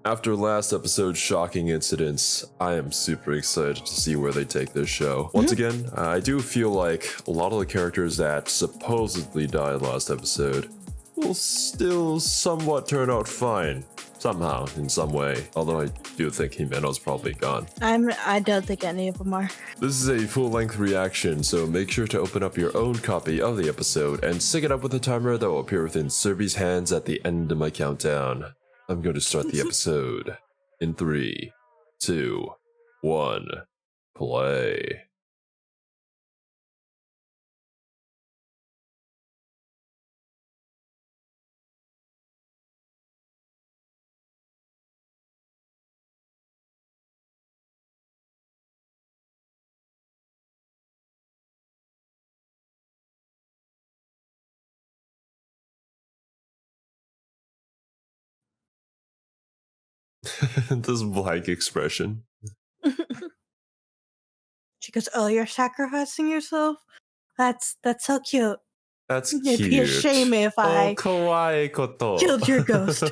After last episode's shocking incidents, I am super excited to see where they take this show. Once again, I do feel like a lot of the characters that supposedly died last episode will still somewhat turn out fine. Somehow, in some way. Although I do think Himeno's probably gone. I don't think any of them are. This is a full-length reaction, so make sure to open up your own copy of the episode and sync it up with the timer that will appear within Serby's hands at the end of my countdown. I'm going to start the episode in 3, 2, 1, play. This blank expression. She goes, "Oh, you're sacrificing yourself? That's so cute. That's It'd cute. be a shame if I kawaii koto. killed your ghost."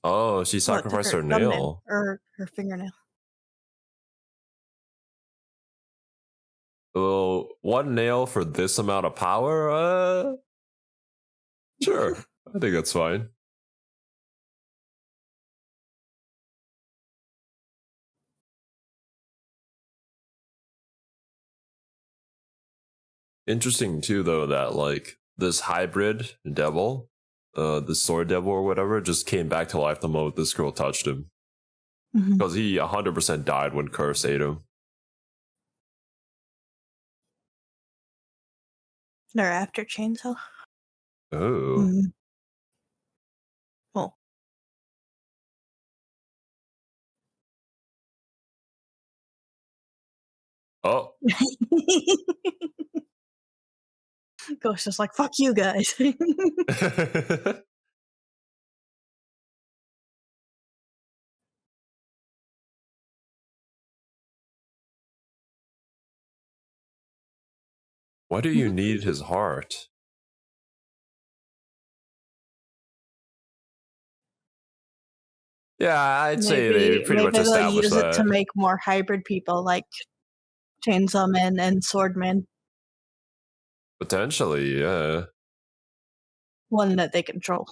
Oh, she sacrificed her nail. Or her fingernail. Well, one nail for this amount of power? Sure. I think that's fine. Interesting too, though, that like this hybrid devil, the sword devil or whatever, just came back to life the moment this girl touched him. Because he 100% died when Curse ate him. They're after Chainsaw. Oh. Oh. Oh. Ghost is like, "Fuck you guys." Why do you need his heart? Yeah, I'd say they pretty much established that. Use it to make more hybrid people like Chainsaw Man and Swordman. Potentially, yeah. One that they control.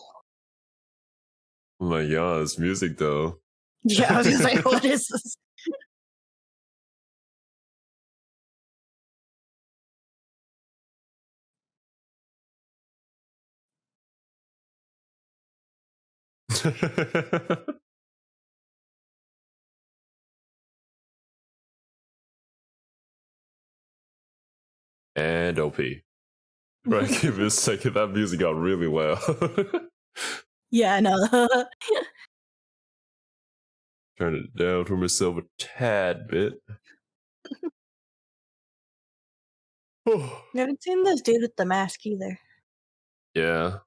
Oh my god, this music though. Yeah, I was gonna say, what is this? And OP. Right, give me a second, that music got really loud. Yeah, I know. Turn it down for myself a tad bit. I haven't seen this dude with the mask either. Yeah.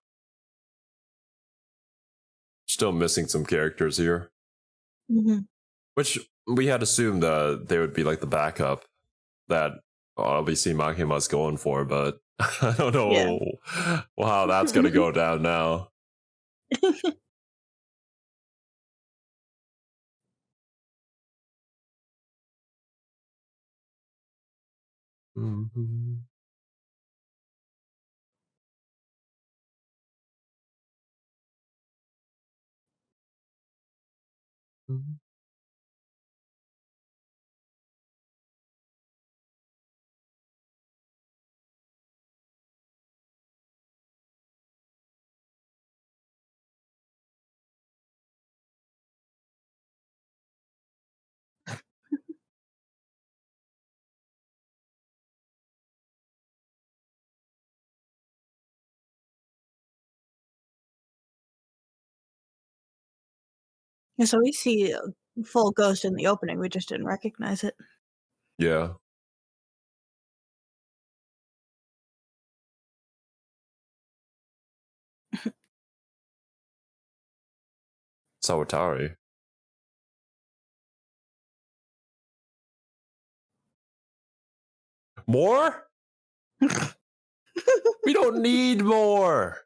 Still missing some characters here. Which we had assumed they would be like the backup that obviously Makima's going for, but I don't know how that's going to go down now. Yeah, so we see a full ghost in the opening. We just didn't recognize it. Yeah. Sawatari. More? We don't need more.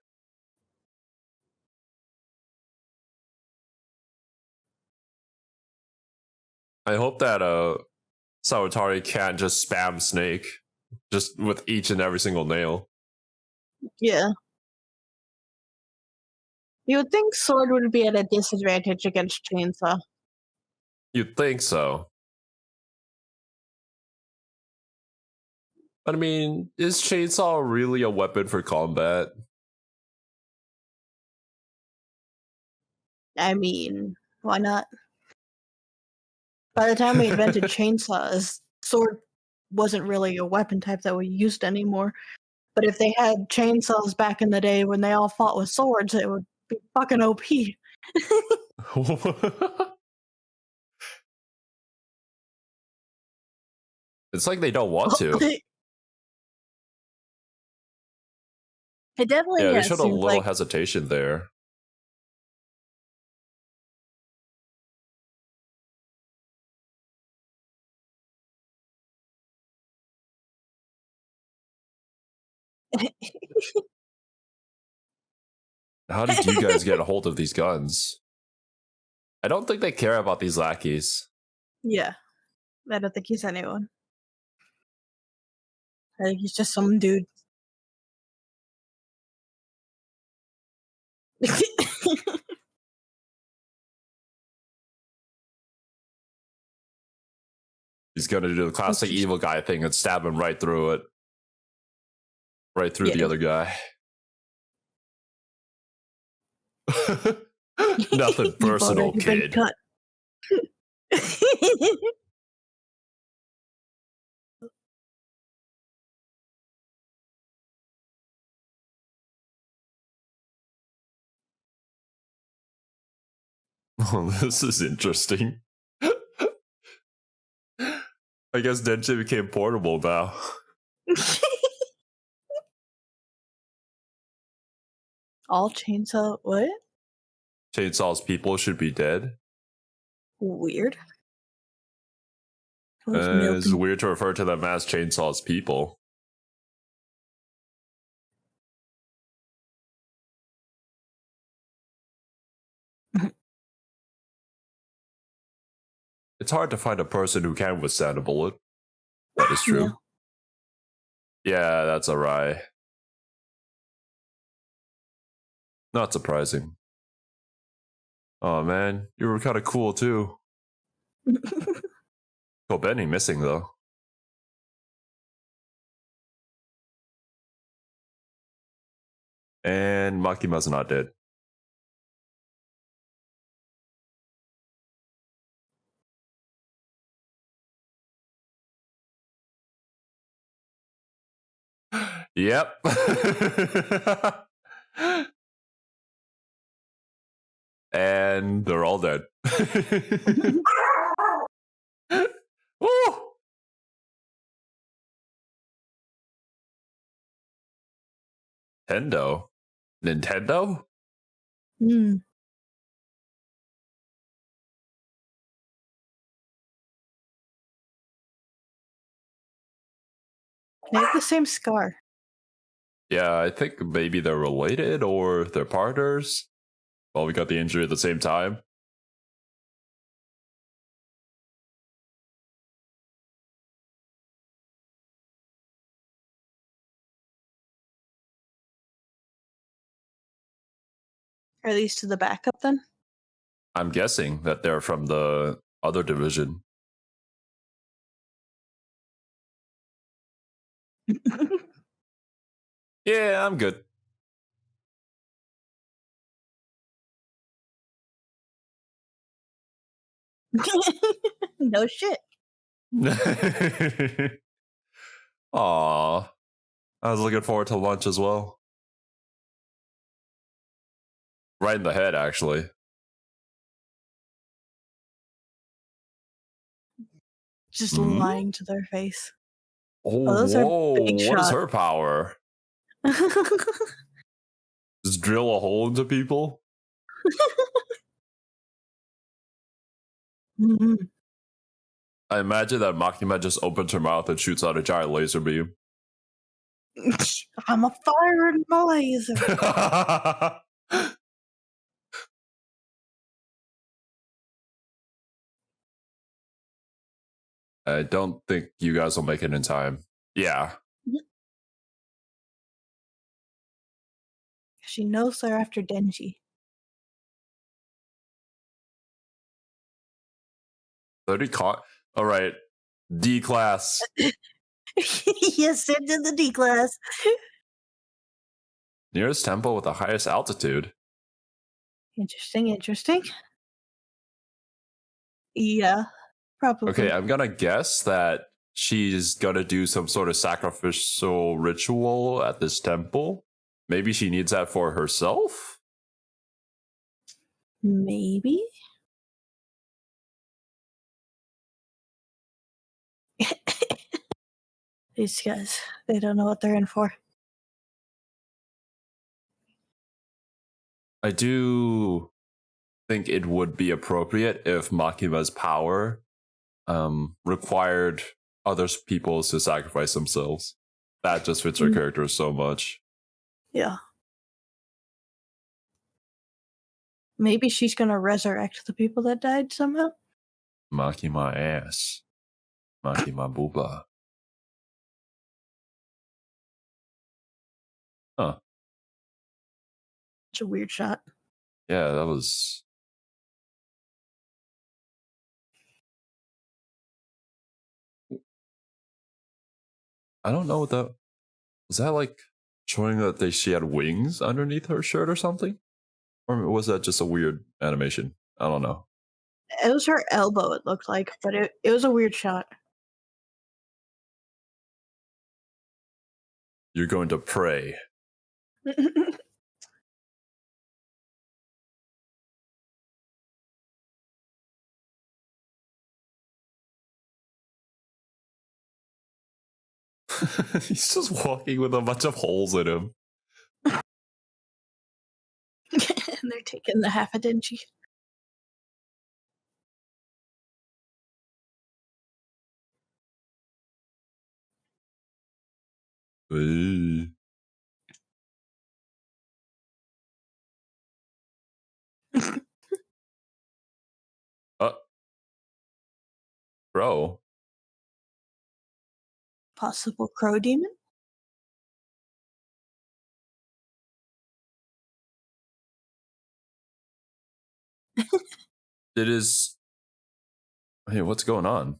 I hope that Sawatari can't just spam Snake just with each and every single nail. Yeah. You would think Sword would be at a disadvantage against Chainsaw. You'd think so. But I mean, is Chainsaw really a weapon for combat? I mean, why not? By the time we invented chainsaws, Sword wasn't really a weapon type that we used anymore. But if they had chainsaws back in the day when they all fought with swords, it would be fucking OP. It's like they don't want to. It definitely Yeah, they showed a seems little like hesitation there. How did you guys get a hold of these guns? I don't think they care about these lackeys. Yeah. I don't think he's anyone. I think he's just some dude. He's gonna do the classic evil guy thing and stab him right through it. Right through the other guy. Nothing personal, kid. Oh, this is interesting. I guess Denji became portable now. All chainsaw what? Chainsaw's people should be dead. Weird. It's weird to refer to them as Chainsaw's people. It's hard to find a person who can withstand a bullet. That is true. Yeah, that's a Rai. Not surprising. Oh man, you were kind of cool too. Kobeni missing though. And Makima's not dead. Yep. And they're all dead. Woo! Nintendo? Hmm. They have the same scar. Yeah, I think maybe they're related or they're partners. Well, we got the injury at the same time. Are these to the backup then? I'm guessing that they're from the other division. Yeah, I'm good. No shit. Aw. I was looking forward to lunch as well. Right in the head, actually. Just lying to their face. Oh, those whoa. are big What is shots. her power? Just drill a hole into people? Mhm. I imagine that Makima just opens her mouth and shoots out a giant laser beam. I'm a fire and a laser. I don't think you guys will make it in time. Yeah. She knows they're after Denji. 30 caught. All right. D class. Yes, sent in the D class. Nearest temple with the highest altitude. Interesting, interesting. Yeah, probably. Okay, I'm gonna guess that she's gonna do some sort of sacrificial ritual at this temple. Maybe she needs that for herself? Maybe. These guys, they don't know what they're in for. I do think it would be appropriate if Makima's power required other people to sacrifice themselves. That just fits her character so much. Yeah. Maybe she's gonna resurrect the people that died somehow. Makima ass. Makima booba. Huh. It's a weird shot. Yeah, that was... I don't know what that... Was that like showing that she had wings underneath her shirt or something? Or was that just a weird animation? I don't know. It was her elbow, it looked like, but it was a weird shot. You're going to pray. He's just walking with a bunch of holes in him. And they're taking the half a Denji. Hey. Bro. Possible crow demon? It is... Hey, what's going on?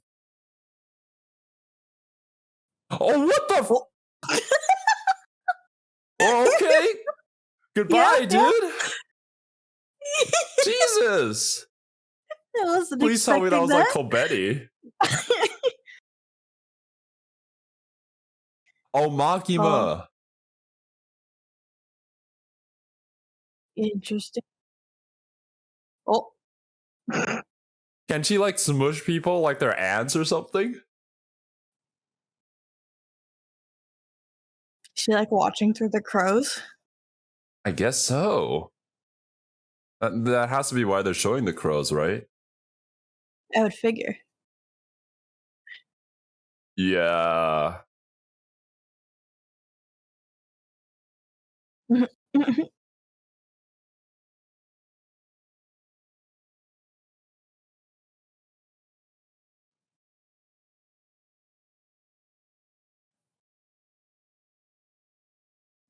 Oh, what the... Okay. Goodbye, Yeah. dude. Jesus. I wasn't Please tell me that was like expecting Kobeni. Oh, Makima. Interesting. Oh. Can she like smush people like they're ants or something? She like watching through the crows? I guess so. That has to be why they're showing the crows, right? I would figure. Yeah.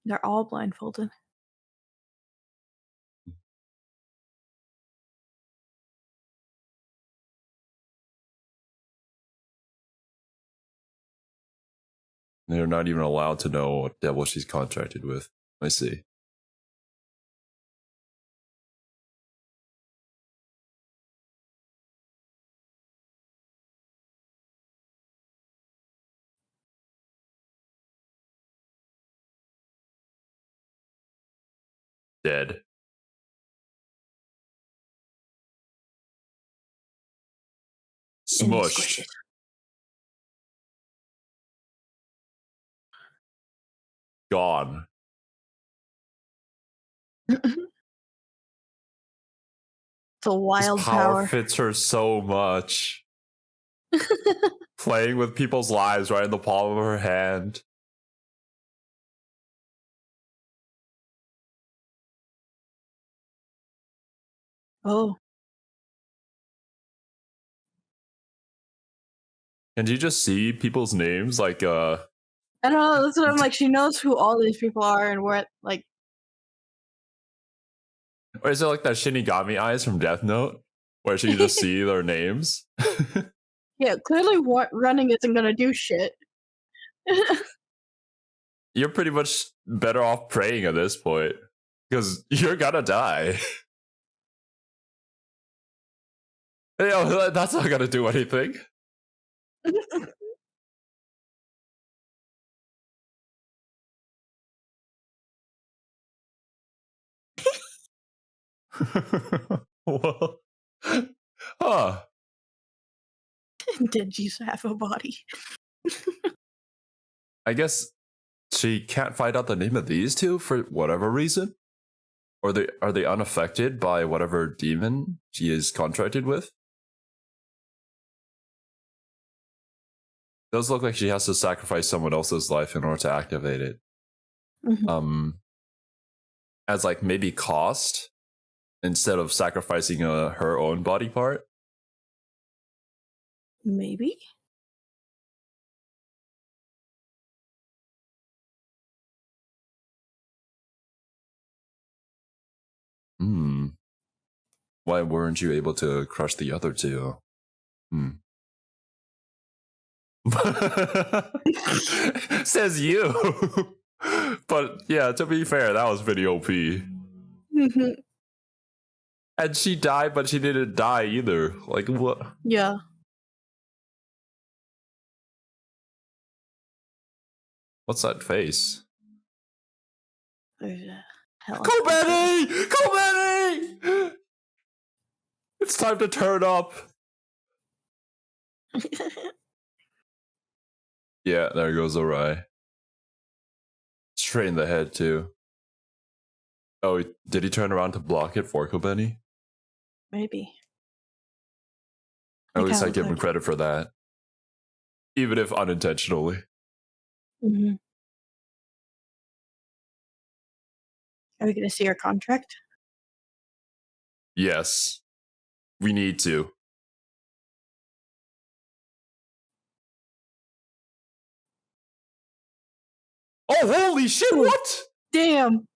They're all blindfolded. They're not even allowed to know what devil she's contracted with. I see. Dead. Smushed. Gone. It's a This wild power power. fits her so much. Playing with people's lives right in the palm of her hand. Oh. Can you just see people's names? Like, I don't know, that's what I'm like, she knows who all these people are and where, like... or is it like that Shinigami eyes from Death Note? Where she can just see their names? Yeah, clearly running isn't gonna do shit. You're pretty much better off praying at this point. Because you're gonna die. That's not gonna do anything. Well, huh. Did you have a body? I guess she can't find out the name of these two for whatever reason. Or are they unaffected by whatever demon she is contracted with? Does look like she has to sacrifice someone else's life in order to activate it. Mhm. As like maybe cost instead of sacrificing her own body part. Maybe? Why weren't you able to crush the other two? Says you. But yeah, to be fair, that was pretty OP. Mhm. And she died, but she didn't die either. Like, what? Yeah. What's that face? There's a hell. Kobeni! Kobeni! It's time to turn up. Yeah, there goes Orai. Straight in the head, too. Oh, did he turn around to block it for Kobeni? Maybe. At least I give him credit for that. Even if unintentionally. Mhm. Are we gonna see our contract? Yes. We need to. Oh, holy shit, what? Damn!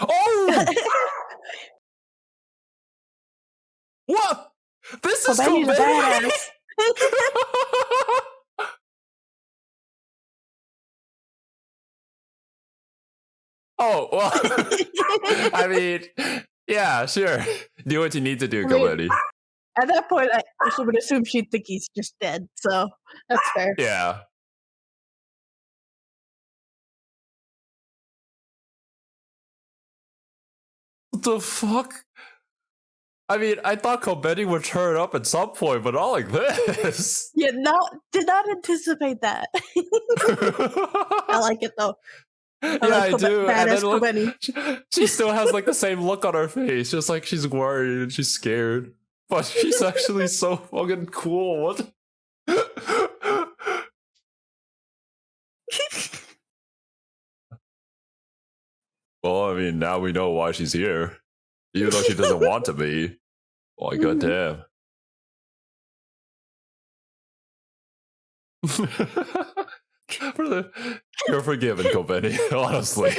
Oh! What? This is Kobeni's a Kobeni? badass. Oh, well. I mean, yeah, sure. Do what you need to do, Kobeni. At that point, I would assume she'd think he's just dead, so that's fair. Yeah. What the fuck? I mean, I thought Kobeni would turn up at some point, but not like this. Yeah, no, did not anticipate that. I like it though. Yeah, I do. And then look, Kobeni. she still has like the same look on her face, just like she's worried and she's scared. But she's actually so fucking cool. What? Well, I mean, now we know why she's here. Even though she doesn't want to be. Like, goddamn. You're forgiven, Kobeni, honestly.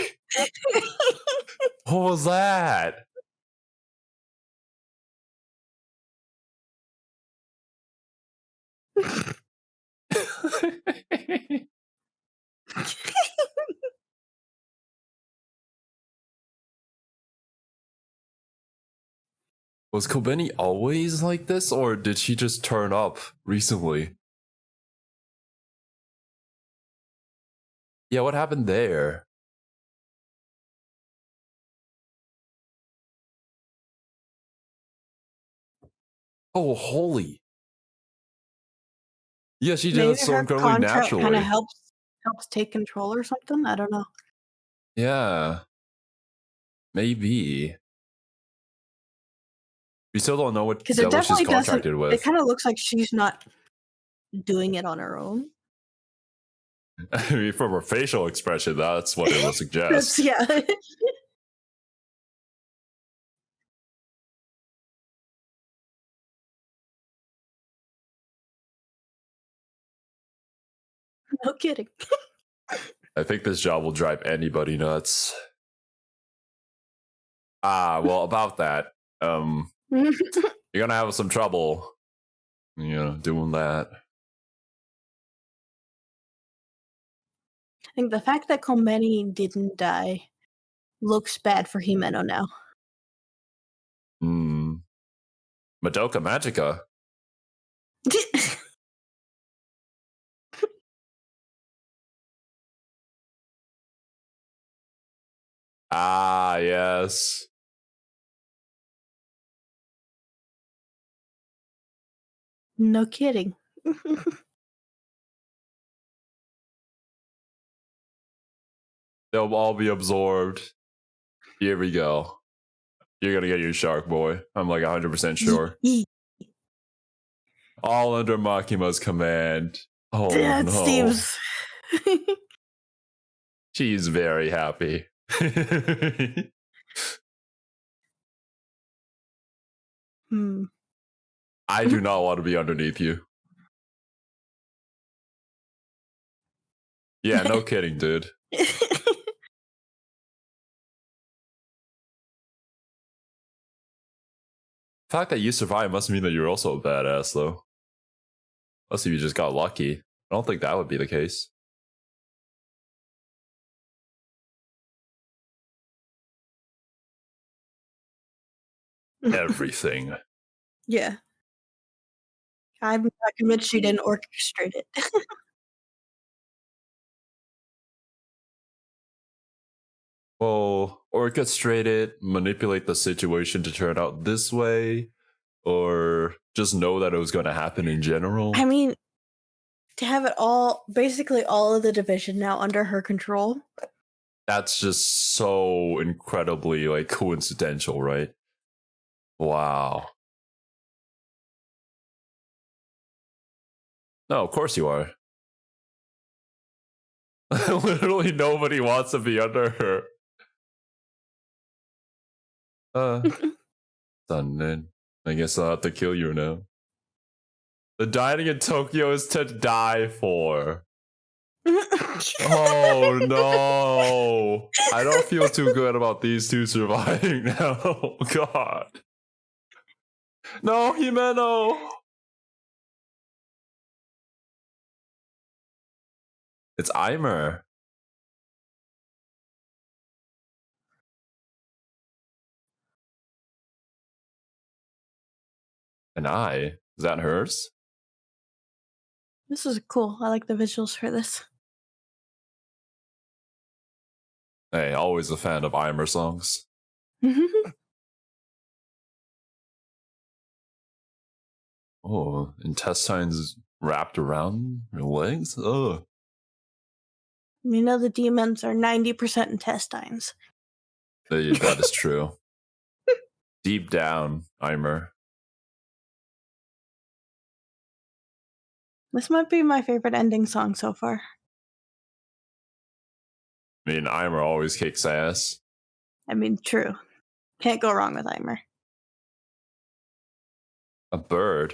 What was that? Was Kobeni always like this, or did she just turn up recently? Yeah, what happened there? Oh, holy. Yeah, she did it so incredibly naturally. Kind of helps helps take control or something. I don't know. Yeah, maybe. We still don't know what Because it she's definitely doesn't. contracted It with. kind of looks like she's not doing it on her own. I mean, from her facial expression, that's what it would suggest. Yeah. No kidding. I think this job will drive anybody nuts. Well, about that, you're gonna have some trouble, doing that. I think the fact that Kobeni didn't die looks bad for Himeno now. Madoka Magica. Yes. No kidding. They'll all be absorbed. Here we go. You're gonna get your shark, boy. I'm like 100% sure. All under Makima's command. Oh, that no. seems. She's very happy. I do not want to be underneath you. Yeah, no kidding, dude. The fact that you survived must mean that you're also a badass, though. Unless if you just got lucky. I don't think that would be the case. Everything. Yeah. I'm not convinced she didn't orchestrate it. Well, orchestrate it, manipulate the situation to turn out this way, or just know that it was going to happen in general. I mean, to have it all, basically all of the division now under her control. That's just so incredibly, like, coincidental, right? Wow. No, of course you are. Literally nobody wants to be under her. Then I guess I'll have to kill you now. The dining in Tokyo is to die for. Oh no. I don't feel too good about these two surviving now. Oh god. No, Himeno. It's Eimer. An eye? Is that hers? This is cool. I like the visuals for this. Hey, always a fan of Eimer songs. Oh, intestines wrapped around your legs? Ugh. You know the demons are 90% intestines. That is true. Deep down, Eimer. This might be my favorite ending song so far. I mean, Eimer always kicks ass. I mean, true. Can't go wrong with Eimer. A bird.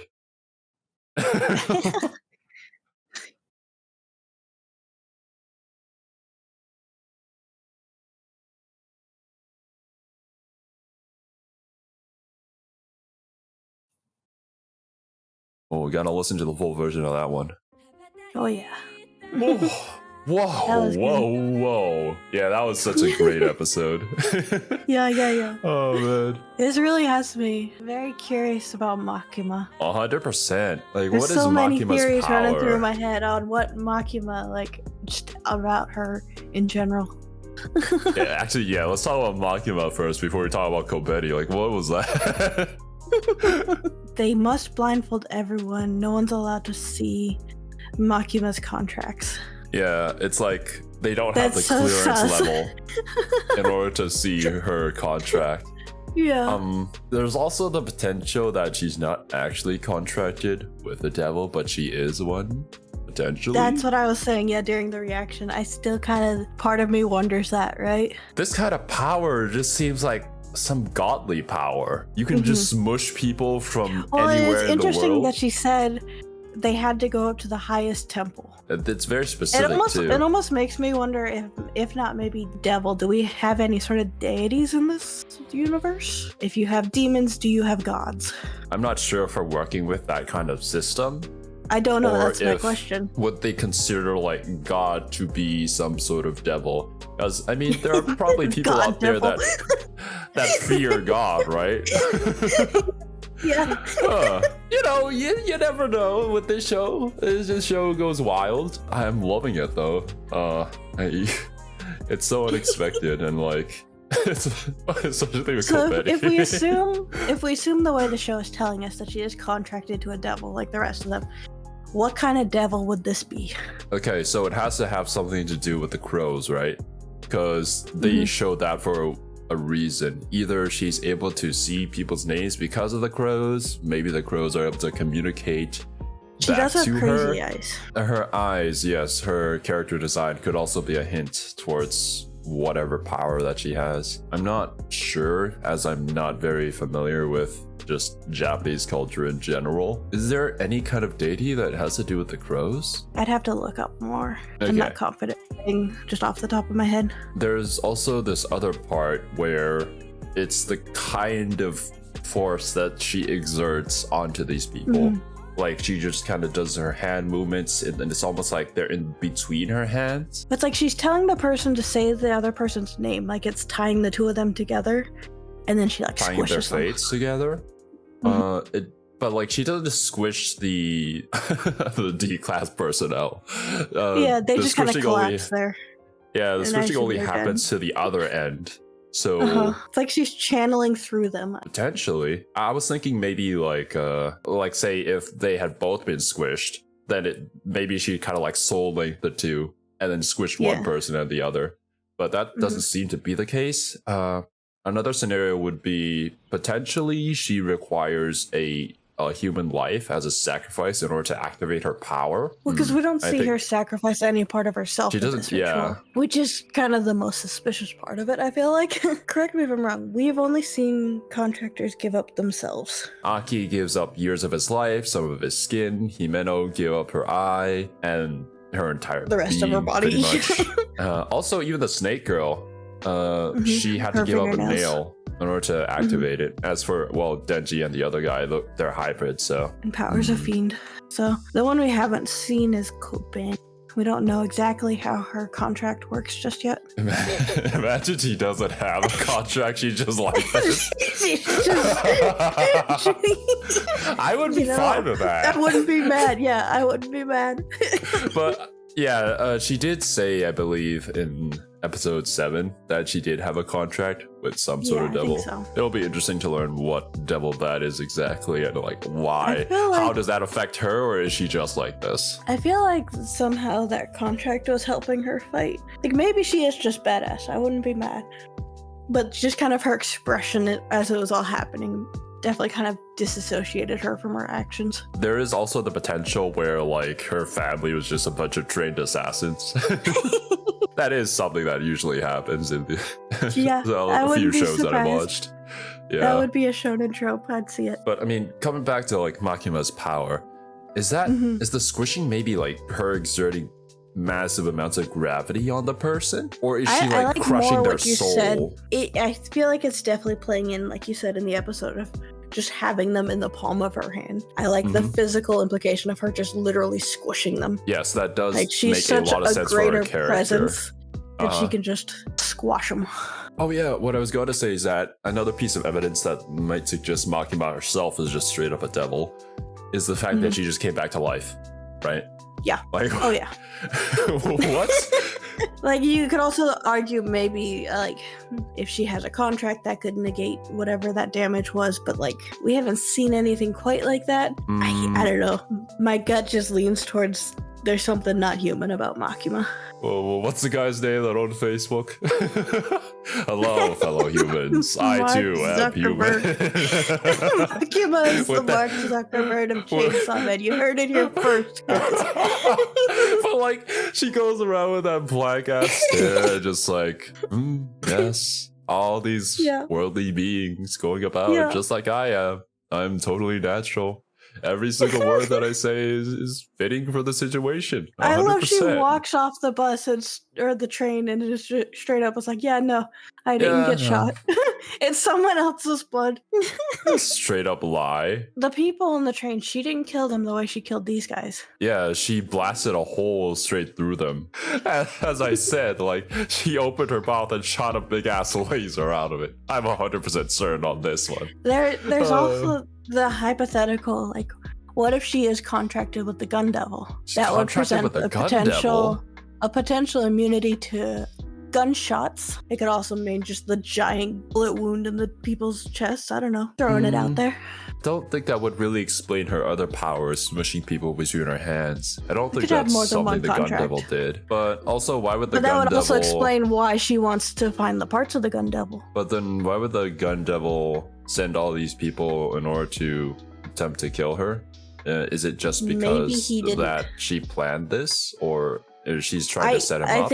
Oh, we gotta listen to the full version of that one. Oh yeah. Whoa. Yeah, that was such a great episode. Yeah. Oh, man. This really has me very curious about Makima. 100%. Like, There's what is so many Makima's theories power? running through my head on what Makima, like, just about her in general. Yeah, let's talk about Makima first before we talk about Kobeni. Like, what was that? They must blindfold everyone. No one's allowed to see Makima's contracts. Yeah, it's like they don't have the That's so clearance sus. level in order to see her contract. Yeah. There's also the potential that she's not actually contracted with the devil, but she is one, potentially. That's what I was saying, yeah, during the reaction. I still kind of, part of me wonders that, right? This kind of power just seems like some godly power. You can just smush people from anywhere it's in the interesting world. that she said they had to go up to the highest temple. It's very specific too. It almost makes me wonder if not maybe devil, do we have any sort of deities in this universe? If you have demons, do you have gods? I'm not sure if we're working with that kind of system. I don't know, Or that's my if- question. Would they consider like God to be some sort of devil? Because I mean, there are probably people God out there devil. that fear God, right? Yeah. You know, you never know with this show. This show goes wild. I'm loving it though. It's so unexpected and like it's such a thing with So Kobeni. if we assume the way the show is telling us that she is contracted to a devil like the rest of them, what kind of devil would this be? Okay, so it has to have something to do with the crows, right? Because they showed that for a reason. Either she's able to see people's names because of the crows, maybe the crows are able to communicate She back does have to crazy her. eyes. Her eyes, yes, her character design could also be a hint towards whatever power that she has. I'm not sure, as I'm not very familiar with just Japanese culture in general. Is there any kind of deity that has to do with the crows? I'd have to look up more. I'm Okay. not confident just off the top of my head. There's also this other part where it's the kind of force that she exerts onto these people. Like she just kind of does her hand movements and it's almost like they're in between her hands. It's like she's telling the person to say the other person's name, like it's tying the two of them together, and then she like Tying their squishes them. fates together. But like she doesn't squish the the D-class personnel. Yeah, they the just kind of squishing only- collapse there. Yeah, the and switching actually only they're happens to the other end. So It's like she's channeling through them. potentially, I was thinking maybe like say if they had both been squished, then maybe she kind of like soul linked the two and then squished one Yeah. person and the other. But that doesn't seem to be the case. Another scenario would be potentially she requires a human life as a sacrifice in order to activate her power. Well, because we don't I see think- her sacrifice any part of herself. She in doesn't- this ritual, yeah. which is kind of the most suspicious part of it. I feel like. Correct me if I'm wrong. We've only seen contractors give up themselves. Aki gives up years of his life, some of his skin. Himeno gave up her eye and her entire The rest of her being, body. pretty much. Also, even the snake girl, she had to Her give up a fingernails. nail in order to activate it. As for, well, Denji and the other guy, they're hybrids, so. And powers a fiend. So the one we haven't seen is Kobeni. We don't know exactly how her contract works just yet. Imagine she doesn't have a contract, she's just like this. She's just- I would be You know, fine with that. I wouldn't be mad. Yeah, I wouldn't be mad. But yeah, she did say, I believe, in episode 7 that she did have a contract with some sort of Yeah, I think devil. so. It'll be interesting to learn what devil that is exactly and like why. I feel How like- does that affect her, or is she just like this? I feel like somehow that contract was helping her fight. Like maybe she is just badass. I wouldn't be mad. But just kind of her expression as it was all happening definitely kind of disassociated her from her actions. There is also the potential where like her family was just a bunch of trained assassins. That is something that usually happens in the Yeah, I a few wouldn't be shows that I've surprised. watched. Yeah. That would be a shonen trope. I'd see it. But I mean, coming back to like Makima's power, is that is the squishing maybe like her exerting massive amounts of gravity on the person, or is she I like like crushing more their what you soul? said. I feel like it's definitely playing in, like you said in the episode, of just having them in the palm of her hand. I like the physical implication of her just literally squishing them. Yes, that does Like she's make such a lot of a sense for her greater character. presence that she Uh-huh. can just squash them. Oh yeah, what I was going to say is that another piece of evidence that might suggest Makima herself is just straight up a devil is the fact that she just came back to life, right? Yeah. Like, Oh yeah. what? Like you could also argue maybe like if she has a contract that could negate whatever that damage was, but like we haven't seen anything quite like that. I don't know. My gut just leans towards there's something not human about Makima. Well, what's the guy's name that on Facebook? Hello, fellow humans. I too am human. Makima is the Mark Zuckerberg of Chainsaw Man. You heard it here first, guys. But like, she goes around with that black ass stare, just like, yes, all these worldly beings going about just like I am. I'm totally natural. Every single word that I say is fitting for the situation. 100%. I love she walks off the bus or the train and just straight up was like, yeah, no, I didn't get shot. It's someone else's blood. Straight up lie. The people on the train, she didn't kill them the way she killed these guys. Yeah, she blasted a hole straight through them. As I said, like, she opened her mouth and shot a big ass laser out of it. I'm 100% certain on this one. There's also the hypothetical, like, what if she is contracted with the Gun Devil? That would present a potential immunity to gunshots. It could also mean just the giant bullet wound in the people's chests. I don't know. Throwing it out there. Don't think that would really explain her other powers, smushing people between her hands. I don't think that's something the Gun Devil did. But also, why would the Gun Devil... But that would also explain why she wants to find the parts of the Gun Devil. But then why would the Gun Devil send all these people in order to attempt to kill her? Is it just because that she planned this, or she's trying to set him up?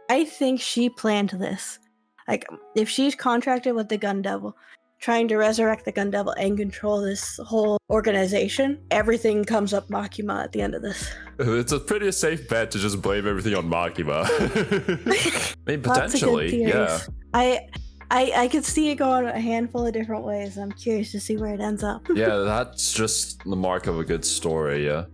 I think she planned this. Like, if she's contracted with the Gun Devil, trying to resurrect the Gun Devil and control this whole organization, everything comes up Makima at the end of this. It's a pretty safe bet to just blame everything on Makima. I mean, potentially, yeah. I could see it going a handful of different ways. I'm curious to see where it ends up. Yeah, that's just the mark of a good story, yeah.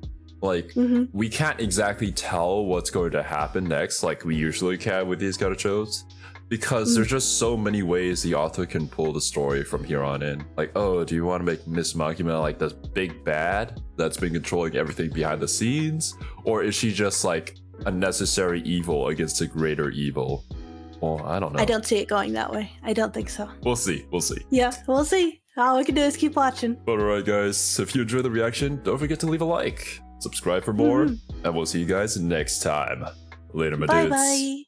Like, we can't exactly tell what's going to happen next like we usually can with these kind of shows. Because there's just so many ways the author can pull the story from here on in. Like, oh, do you want to make Miss Makima like this big bad that's been controlling everything behind the scenes? Or is she just like a necessary evil against a greater evil? Well, I don't know. I don't see it going that way. I don't think so. We'll see. We'll see. Yeah, we'll see. All we can do is keep watching. But alright, guys. If you enjoyed the reaction, don't forget to leave a like, subscribe for more, and we'll see you guys next time. Later, my dudes. Bye-bye.